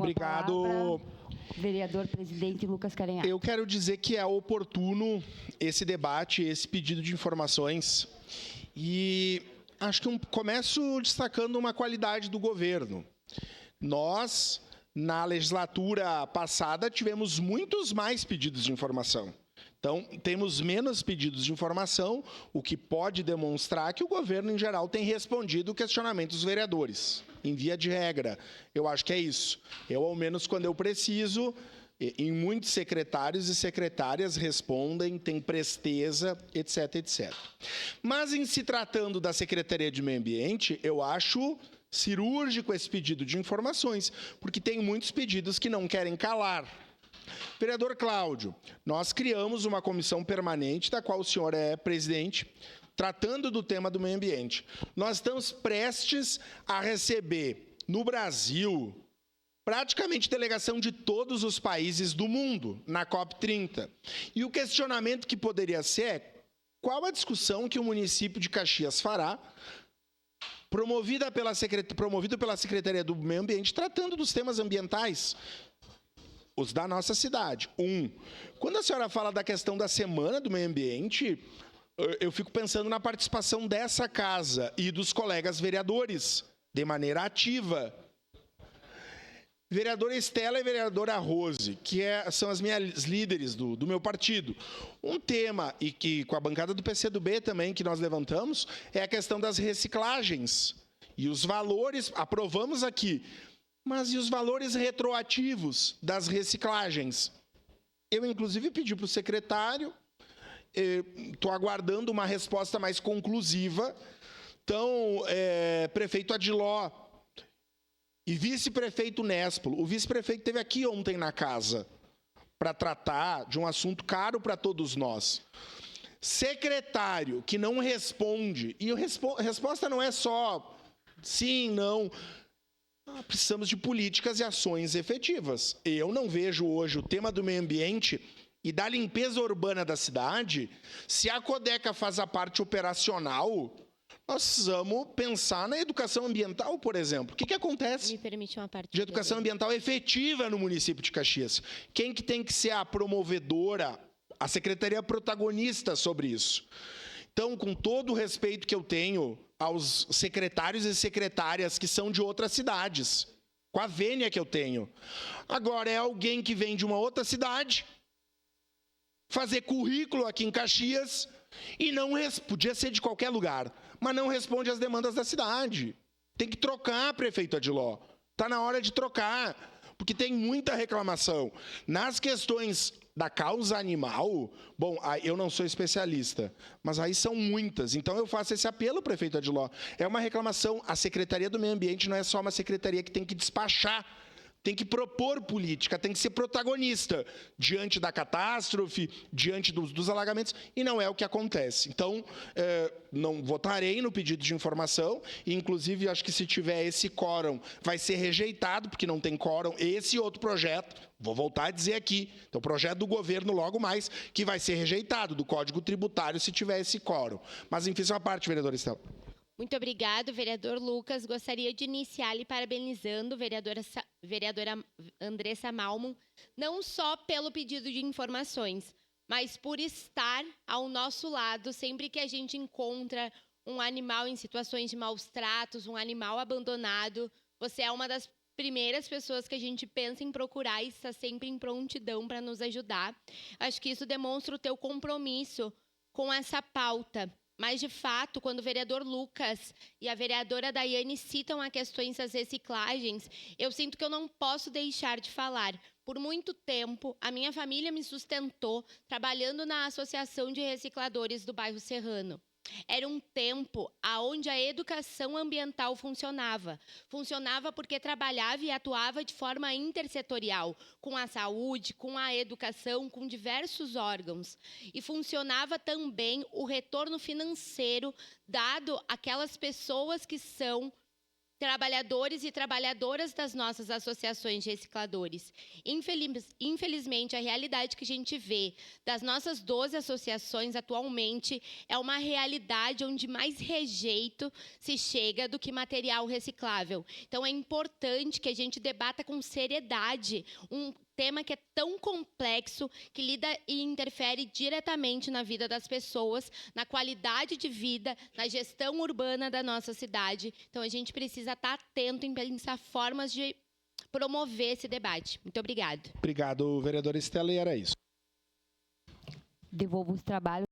Obrigado. Vereador presidente Lucas Carenhato. Eu quero dizer que é oportuno esse debate, esse pedido de informações. E acho que começo destacando uma qualidade do governo. Nós, na legislatura passada, tivemos muitos mais pedidos de informação. Então, temos menos pedidos de informação, o que pode demonstrar que o governo, em geral, tem respondido o questionamento dos vereadores. Em via de regra, eu acho que é isso. Eu, ao menos, quando eu preciso, em muitos secretários e secretárias respondem, têm presteza, etc, etc. Mas, em se tratando da Secretaria de Meio Ambiente, eu acho cirúrgico esse pedido de informações, porque tem muitos pedidos que não querem calar. Vereador Cláudio, nós criamos uma comissão permanente, da qual o senhor é presidente, tratando do tema do meio ambiente. Nós estamos prestes a receber, no Brasil, praticamente delegação de todos os países do mundo, na COP30. E o questionamento que poderia ser é qual a discussão que o município de Caxias fará, promovido pela Secretaria do Meio Ambiente, tratando dos temas ambientais, os da nossa cidade. Quando a senhora fala da questão da Semana do Meio Ambiente, eu fico pensando na participação dessa casa e dos colegas vereadores, de maneira ativa. Vereadora Estela e vereadora Rose, que são as minhas líderes do meu partido. Um tema, e que com a bancada do PCdoB também, que nós levantamos, é a questão das reciclagens. E os valores, aprovamos aqui, mas e os valores retroativos das reciclagens? Eu, inclusive, pedi para o secretário, estou aguardando uma resposta mais conclusiva. Então, prefeito Adiló e vice-prefeito Néspolo. O vice-prefeito esteve aqui ontem na casa para tratar de um assunto caro para todos nós. Secretário que não responde, e a resposta não é só sim, não. Precisamos de políticas e ações efetivas. Eu não vejo hoje o tema do meio ambiente e da limpeza urbana da cidade. Se a Codeca faz a parte operacional, nós precisamos pensar na educação ambiental, por exemplo. O que acontece? Me permite uma parte de educação ambiental efetiva no município de Caxias. Quem que tem que ser a promovedora, a secretaria protagonista sobre isso? Então, com todo o respeito que eu tenho aos secretários e secretárias que são de outras cidades, com a vênia que eu tenho. Agora, é alguém que vem de uma outra cidade, fazer currículo aqui em Caxias, e não podia ser de qualquer lugar, mas não responde às demandas da cidade. Tem que trocar, prefeito Adiló. Está na hora de trocar, porque tem muita reclamação. Nas questões da causa animal, bom, eu não sou especialista, mas aí são muitas. Então eu faço esse apelo, prefeito Adiló. É uma reclamação. A Secretaria do Meio Ambiente não é só uma secretaria que tem que despachar, tem que propor política, tem que ser protagonista diante da catástrofe, diante dos alagamentos, e não é o que acontece. Então, não votarei no pedido de informação, e inclusive acho que se tiver esse quórum, vai ser rejeitado, porque não tem quórum, esse outro projeto, vou voltar a dizer aqui, então o projeto do governo logo mais, que vai ser rejeitado, do Código Tributário, se tiver esse quórum. Mas enfim, isso é uma parte, vereadora Estela. Muito obrigado, vereador Lucas. Gostaria de iniciar lhe parabenizando, vereadora Andressa Malman, não só pelo pedido de informações, mas por estar ao nosso lado sempre que a gente encontra um animal em situações de maus tratos, um animal abandonado. Você é uma das primeiras pessoas que a gente pensa em procurar e está sempre em prontidão para nos ajudar. Acho que isso demonstra o teu compromisso com essa pauta. Mas, de fato, quando o vereador Lucas e a vereadora Daiane citam as questões das reciclagens, eu sinto que eu não posso deixar de falar. Por muito tempo, a minha família me sustentou trabalhando na Associação de Recicladores do bairro Serrano. Era um tempo onde a educação ambiental funcionava. Funcionava porque trabalhava e atuava de forma intersetorial, com a saúde, com a educação, com diversos órgãos. E funcionava também o retorno financeiro dado àquelas pessoas que são trabalhadores e trabalhadoras das nossas associações de recicladores. Infelizmente, a realidade que a gente vê das nossas 12 associações atualmente é uma realidade onde mais rejeito se chega do que material reciclável. Então, é importante que a gente debata com seriedade um tema que é tão complexo, que lida e interfere diretamente na vida das pessoas, na qualidade de vida, na gestão urbana da nossa cidade. Então, a gente precisa estar atento em pensar formas de promover esse debate. Muito obrigada. Obrigado, vereadora Estela, e era isso. Devolvo os trabalhos.